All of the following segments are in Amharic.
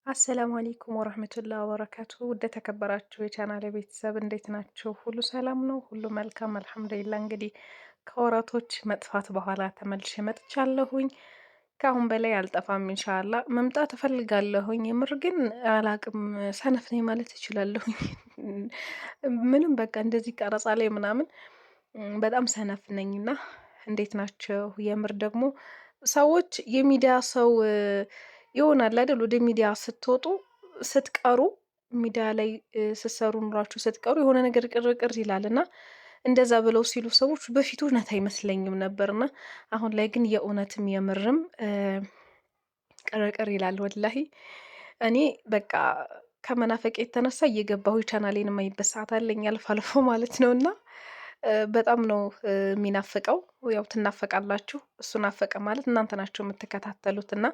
አሰላሙ አለይኩም ወራህመቱላሂ ወበረካቱሁ። ውድ የተከበራችሁ የቻናሌ ቤተሰብ እንዴት ናችሁ? ሁሉ ሰላም ነው? ሁሉ መልካም አልሐምዱሊላህ። እንግዲህ ከወራቶች መጥፋት በኋላ ተመልሼ መጥቻለሁኝ። ከአሁን በላይ አልጠፋም ኢንሻአላህ። መምጣት እፈልጋለሁኝ። የምር ግን አላቅም፣ ሰነፍ ነኝ ማለት እችላለሁኝ። ምንም በቃ እንደዚህ ቀረጻ ላይ ምናምን በጣም ሰነፍ ነኝና እንዴት ናቸው? የምር ደግሞ ሰዎች የሚዲያ ሰው ይሆናል አይደል? ወደ ሚዲያ ስትወጡ ስትቀሩ ሚዲያ ላይ ስትሰሩ ኑራችሁ ስትቀሩ የሆነ ነገር ቅርቅር ይላል እና እንደዛ ብለው ሲሉ ሰዎች በፊቱ እውነት አይመስለኝም ነበርና አሁን ላይ ግን የእውነትም የምርም ቅርቅር ይላል። ወላሂ እኔ በቃ ከመናፈቅ የተነሳ እየገባሁ ቻናሌን የማይበት ሰዓት አለኝ አልፎ አልፎ ማለት ነው። እና በጣም ነው የሚናፍቀው። ያው ትናፈቃላችሁ። እሱ ናፈቀ ማለት እናንተ ናቸው የምትከታተሉት እና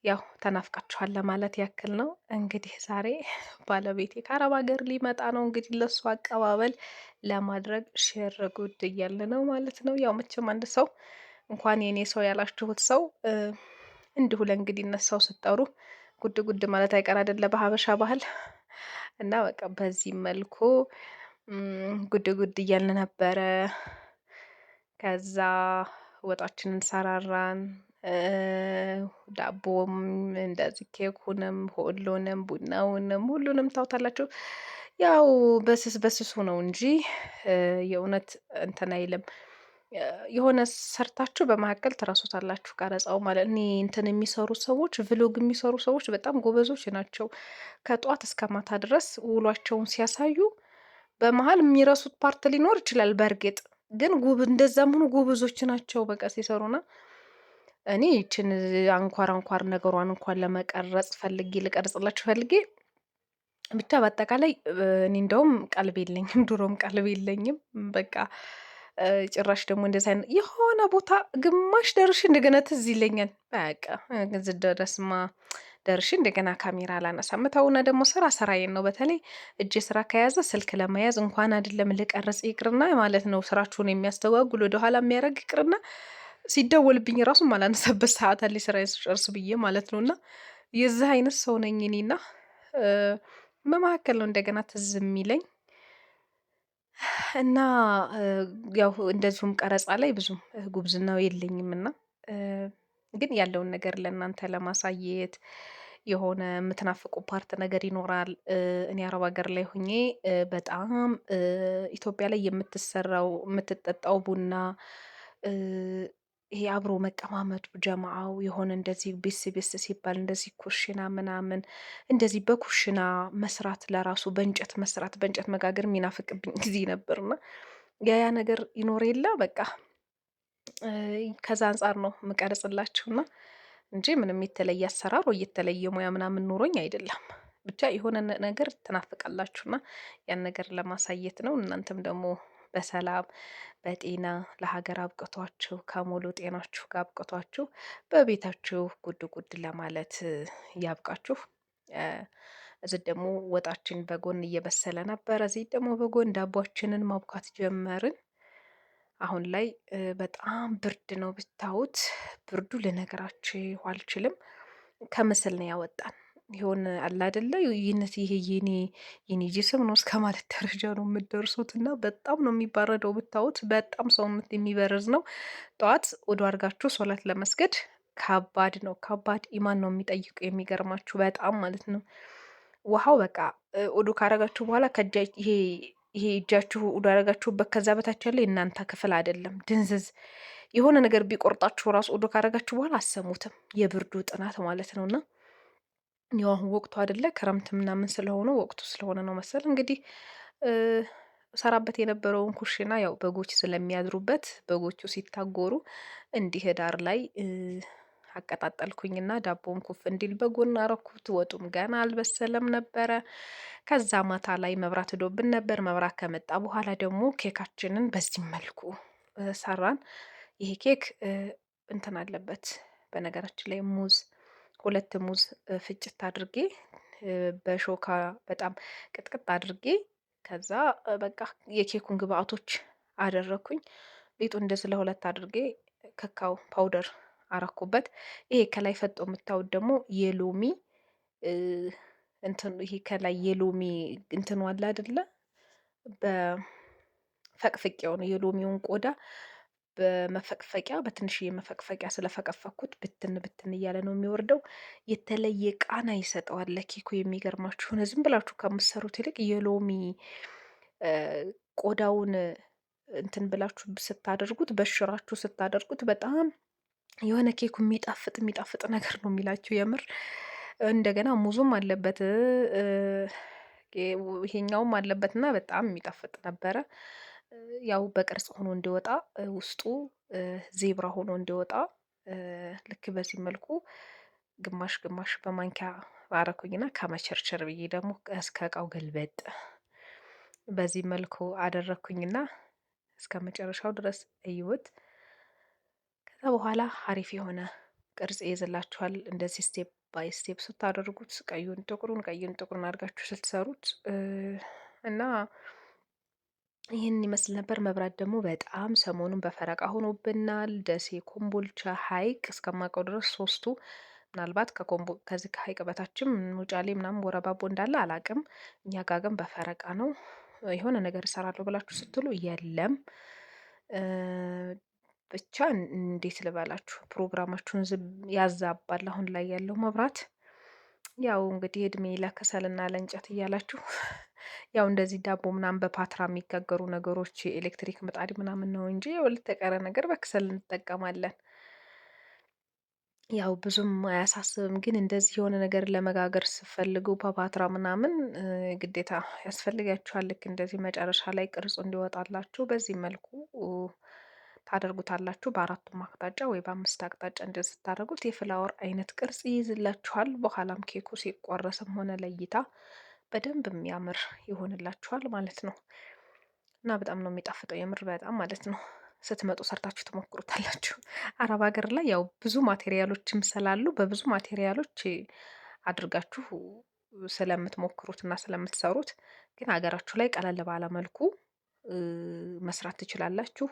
ያው ተናፍቃችኋል ለማለት ያክል ነው። እንግዲህ ዛሬ ባለቤቴ ከአረብ ሀገር ሊመጣ ነው። እንግዲህ ለሱ አቀባበል ለማድረግ ሽር ጉድ እያለ ነው ማለት ነው። ያው መቼም አንድ ሰው እንኳን የኔ ሰው ያላችሁት ሰው እንዲሁ ለእንግድነት ሰው ስትጠሩ ጉድ ጉድ ማለት አይቀር አይደለ? በሀበሻ ባህል እና በቃ በዚህ መልኩ ጉድ ጉድ እያልን ነበረ። ከዛ ወጣችንን ሰራራን። ዳቦም እንደዚህ ኬኩንም ሁሉንም ቡናውንም ሁሉንም ታውታላችሁ። ያው በስስ በስሱ ነው እንጂ የእውነት እንትን አይልም። የሆነ ሰርታችሁ በመካከል ትረሱታላችሁ ቀረጻው ማለት እኔ እንትን የሚሰሩ ሰዎች ቭሎግ የሚሰሩ ሰዎች በጣም ጎበዞች ናቸው። ከጧት እስከ ማታ ድረስ ውሏቸውን ሲያሳዩ በመሀል የሚረሱት ፓርት ሊኖር ይችላል። በእርግጥ ግን እንደዛም ሆኖ ጎበዞች ናቸው በቃ ሲሰሩና እኔ ይችን አንኳር አንኳር ነገሯን እንኳን ለመቀረጽ ፈልጌ ልቀርጽላችሁ ፈልጌ ብቻ በአጠቃላይ እኔ እንደውም ቀልብ የለኝም፣ ድሮም ቀልብ የለኝም። በቃ ጭራሽ ደግሞ እንደዚህ አይነት የሆነ ቦታ ግማሽ ደርሼ እንደገና ትዝ ይለኛል። በቃ እዚህ ድረስማ ደርሼ እንደገና ካሜራ አላነሳም። ተውና ደግሞ ስራ ስራዬን ነው። በተለይ እጄ ስራ ከያዘ ስልክ ለመያዝ እንኳን አይደለም ልቀርጽ ይቅርና ማለት ነው ስራችሁን የሚያስተጓጉል ወደኋላ የሚያደርግ ይቅርና ሲደወልብኝ ራሱ ማላነሳበት ሰዓት አለ ስራዬን ስጨርስ ብዬ ማለት ነው። እና የዚህ አይነት ሰው ነኝ እኔና በመካከል ነው እንደገና ትዝ የሚለኝ እና ያው እንደዚሁም ቀረጻ ላይ ብዙም ጉብዝናው የለኝም እና ግን ያለውን ነገር ለእናንተ ለማሳየት የሆነ የምትናፍቁ ፓርት ነገር ይኖራል። እኔ አረብ ሀገር ላይ ሆኜ በጣም ኢትዮጵያ ላይ የምትሰራው የምትጠጣው ቡና ይሄ አብሮ መቀማመጡ ጀማዓው የሆነ እንደዚህ ቤስ ቤስ ሲባል እንደዚህ ኩሽና ምናምን እንደዚህ በኩሽና መስራት ለራሱ በእንጨት መስራት በእንጨት መጋገር የሚናፍቅብኝ ጊዜ ነበርና ያ ነገር ይኖር የለ በቃ ከዛ አንፃር ነው የምቀርጽላችሁና እንጂ ምንም የተለየ አሰራር ወይ የተለየ ሙያ ምናምን ኖሮኝ አይደለም። ብቻ የሆነ ነገር ትናፍቃላችሁና ያን ነገር ለማሳየት ነው። እናንተም ደግሞ በሰላም በጤና ለሀገር አብቅቷችሁ ከሙሉ ጤናችሁ ጋር አብቅቷችሁ በቤታችሁ ጉድ ጉድ ለማለት ያብቃችሁ። እዚህ ደግሞ ወጣችን በጎን እየበሰለ ነበረ። እዚህ ደግሞ በጎን ዳቧችንን ማብኳት ጀመርን። አሁን ላይ በጣም ብርድ ነው ብታዩት። ብርዱ ልነግራችሁ አልችልም። ከምስል ነው ያወጣን። ይሆን አለ አይደለ ይነት ይሄ የኔ ጅስም ነው እስከ ማለት ደረጃ ነው የምትደርሱት እና በጣም ነው የሚባረደው ብታዩት። በጣም ሰውነት የሚበርዝ ነው። ጠዋት ወደ አድርጋችሁ ሶላት ለመስገድ ከባድ ነው። ከባድ ኢማን ነው የሚጠይቁ የሚገርማችሁ በጣም ማለት ነው። ውሃው በቃ ውዱ ካረጋችሁ በኋላ ይሄ እጃችሁ ውዱ ያረጋችሁበት ከዛ በታች ያለ የእናንተ ክፍል አይደለም። ድንዝዝ የሆነ ነገር ቢቆርጣችሁ ራሱ ውዱ ካረጋችሁ በኋላ አሰሙትም። የብርዱ ጥናት ማለት ነውና ያው አሁን ወቅቱ አይደለ ክረምት ምናምን ስለሆነ ወቅቱ ስለሆነ ነው መሰል እንግዲህ ሰራበት የነበረውን ኩሽና ያው በጎች ስለሚያድሩበት በጎቹ ሲታጎሩ እንዲህ ዳር ላይ አቀጣጠልኩኝና ዳቦም ኩፍ እንዲል በጎን አረኩት። ወጡም ገና አልበሰለም ነበረ። ከዛ ማታ ላይ መብራት ሄዶብን ነበር። መብራት ከመጣ በኋላ ደግሞ ኬካችንን በዚህ መልኩ ሰራን። ይሄ ኬክ እንትን አለበት በነገራችን ላይ ሙዝ 2 ሙዝ ፍጭት አድርጌ በሾካ በጣም ቅጥቅጥ አድርጌ ከዛ በቃ የኬኩን ግብአቶች አደረኩኝ። ሊጡ እንደዚህ ለሁለት አድርጌ ካካው ፓውደር አረኩበት። ይሄ ከላይ ፈጦ የምታዩት ደግሞ የሎሚ እንትን ይሄ ከላይ የሎሚ እንትኑ አለ አይደለ? በፈቅፍቄው ነው የሎሚውን ቆዳ በመፈቅፈቂያ በትንሽዬ መፈቅፈቂያ ስለፈቀፈኩት ብትን ብትን እያለ ነው የሚወርደው። የተለየ ቃና ይሰጠዋል ለኬኩ። የሚገርማችሁ ሆነ ዝም ብላችሁ ከምትሰሩት ይልቅ የሎሚ ቆዳውን እንትን ብላችሁ ስታደርጉት በሽራችሁ ስታደርጉት በጣም የሆነ ኬኩ የሚጣፍጥ የሚጣፍጥ ነገር ነው የሚላችሁ የምር። እንደገና ሙዙም አለበት ይሄኛውም አለበት እና በጣም የሚጣፍጥ ነበረ። ያው በቅርጽ ሆኖ እንዲወጣ ውስጡ ዜብራ ሆኖ እንዲወጣ ልክ በዚህ መልኩ ግማሽ ግማሽ በማንኪያ አረኩኝና ከመቸርቸር ብዬ ደግሞ እስከ እቃው ገልበጥ በዚህ መልኩ አደረኩኝና እስከ መጨረሻው ድረስ እዩት። ከዛ በኋላ አሪፍ የሆነ ቅርጽ ይይዝላችኋል። እንደዚህ ስቴፕ ባይ ስቴፕ ስታደርጉት ቀዩን ጥቁሩን ቀዩን ጥቁሩን አድርጋችሁ ስትሰሩት እና ይህን ይመስል ነበር። መብራት ደግሞ በጣም ሰሞኑን በፈረቃ ሆኖብናል። ደሴ፣ ኮምቦልቻ፣ ሀይቅ እስከማውቀው ድረስ ሶስቱ ምናልባት ከዚህ ከሀይቅ በታችም ውጫሌ ምናምን ወረባቦ እንዳለ አላቅም። እኛ ጋ ግን በፈረቃ ነው። የሆነ ነገር እሰራለሁ ብላችሁ ስትሉ የለም። ብቻ እንዴት ልበላችሁ ፕሮግራማችሁን ያዛባል አሁን ላይ ያለው መብራት። ያው እንግዲህ እድሜ ለከሰልና ለእንጨት እያላችሁ ያው እንደዚህ ዳቦ ምናምን በፓትራ የሚጋገሩ ነገሮች የኤሌክትሪክ ምጣድ ምናምን ነው እንጂ ያልተቀረ ነገር በክሰል እንጠቀማለን። ያው ብዙም አያሳስብም። ግን እንደዚህ የሆነ ነገር ለመጋገር ስትፈልጉ በፓትራ ምናምን ግዴታ ያስፈልጋችኋል። ልክ እንደዚህ መጨረሻ ላይ ቅርጹ እንዲወጣላችሁ በዚህ መልኩ ታደርጉታላችሁ። በአራቱም አቅጣጫ ወይ በአምስት አቅጣጫ እንደዚህ ስታደርጉት የፍላወር አይነት ቅርጽ ይይዝላችኋል። በኋላም ኬኩ ሲቆረስም ሆነ ለእይታ በደንብ የሚያምር ይሆንላችኋል ማለት ነው። እና በጣም ነው የሚጣፍጠው የምር በጣም ማለት ነው። ስትመጡ ሰርታችሁ ትሞክሩታላችሁ። አረብ ሀገር ላይ ያው ብዙ ማቴሪያሎችም ስላሉ በብዙ ማቴሪያሎች አድርጋችሁ ስለምትሞክሩት እና ስለምትሰሩት ግን ሀገራችሁ ላይ ቀለል ባለ መልኩ መስራት ትችላላችሁ።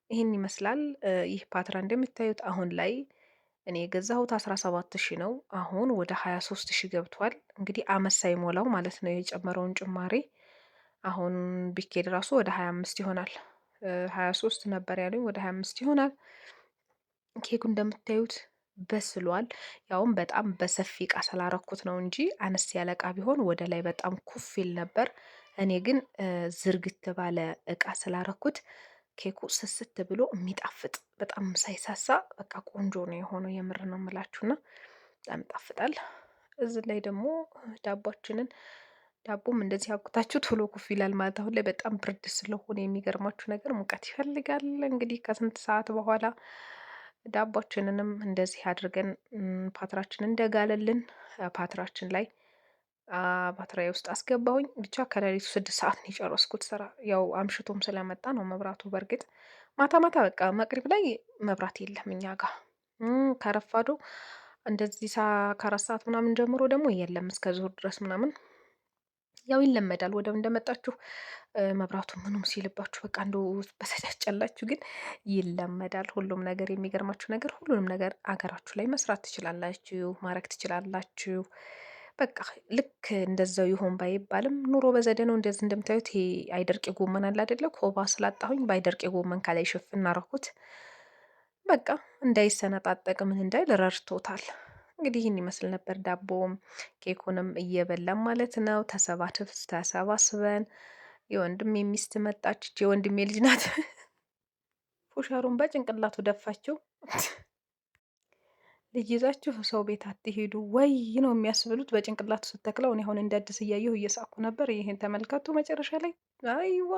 ይህን ይመስላል። ይህ ፓትራ እንደምታዩት አሁን ላይ እኔ የገዛሁት 17,000 ነው። አሁን ወደ 23,000 ገብቷል። እንግዲህ አመት ሳይሞላው ማለት ነው የጨመረውን ጭማሪ። አሁን ቢኬድ ራሱ ወደ 25 ይሆናል። 23 ነበር ያሉኝ ወደ 25 ይሆናል። ኬኩ እንደምታዩት በስሏል። ያውም በጣም በሰፊ እቃ ስላረኩት ነው እንጂ አነስ ያለ እቃ ቢሆን ወደ ላይ በጣም ኩፍ ይል ነበር። እኔ ግን ዝርግት ባለ እቃ ስላረኩት ኬኩ ስስት ብሎ የሚጣፍጥ በጣም ሳይሳሳ በቃ ቆንጆ ነው የሆነው። የምር ነው የምላችሁና በጣም ይጣፍጣል። እዚህ ላይ ደግሞ ዳቦም እንደዚህ አብኩታችሁ ቶሎ ኩፍ ይላል ማለት አሁን ላይ በጣም ብርድ ስለሆነ የሚገርማችሁ ነገር ሙቀት ይፈልጋል። እንግዲህ ከስንት ሰዓት በኋላ ዳቦችንንም እንደዚህ አድርገን ፓትራችን እንደጋለልን ፓትራችን ላይ ባትሪዬ ውስጥ አስገባሁኝ። ብቻ ከሌሊቱ 6 ሰዓት ነው የጨረስኩት ስራ። ያው አምሽቶም ስለመጣ ነው መብራቱ። በእርግጥ ማታ ማታ በቃ መቅሪብ ላይ መብራት የለም እኛ ጋር። ከረፋዱ እንደዚህ ከ4 ሰዓት ምናምን ጀምሮ ደግሞ የለም እስከ ዙሁር ድረስ ምናምን። ያው ይለመዳል። ወደ እንደመጣችሁ መብራቱ ምኑም ሲልባችሁ በቃ እንደው በተጫጨላችሁ፣ ግን ይለመዳል ሁሉም ነገር። የሚገርማችሁ ነገር ሁሉንም ነገር አገራችሁ ላይ መስራት ትችላላችሁ፣ ማድረግ ትችላላችሁ። በቃ ልክ እንደዛው ይሆን ባይባልም ኑሮ በዘዴ ነው። እንደዚህ እንደምታዩት ይሄ አይደርቄ ጎመን አለ አይደለ? ኮባ ስላጣሁኝ በአይደርቄ ጎመን ከላይ ሽፍን አደረኩት። በቃ እንዳይሰነጣጠቅ ምን እንዳይል ረድቶታል። እንግዲህ ይህን ይመስል ነበር። ዳቦም ኬኩንም እየበላም ማለት ነው። ተሰባስበን የወንድሜ ሚስት መጣች። የወንድሜ ልጅ ናት። ፉሸሩን በጭንቅላቱ ደፋችው። ልጅ ይዛችሁ ሰው ቤት አትሄዱ ወይ ነው የሚያስብሉት። በጭንቅላቱ ስተክለው እኔ አሁን እንደ አዲስ እያየሁ እየሳኩ ነበር። ይሄን ተመልከቱ መጨረሻ ላይ አይዋ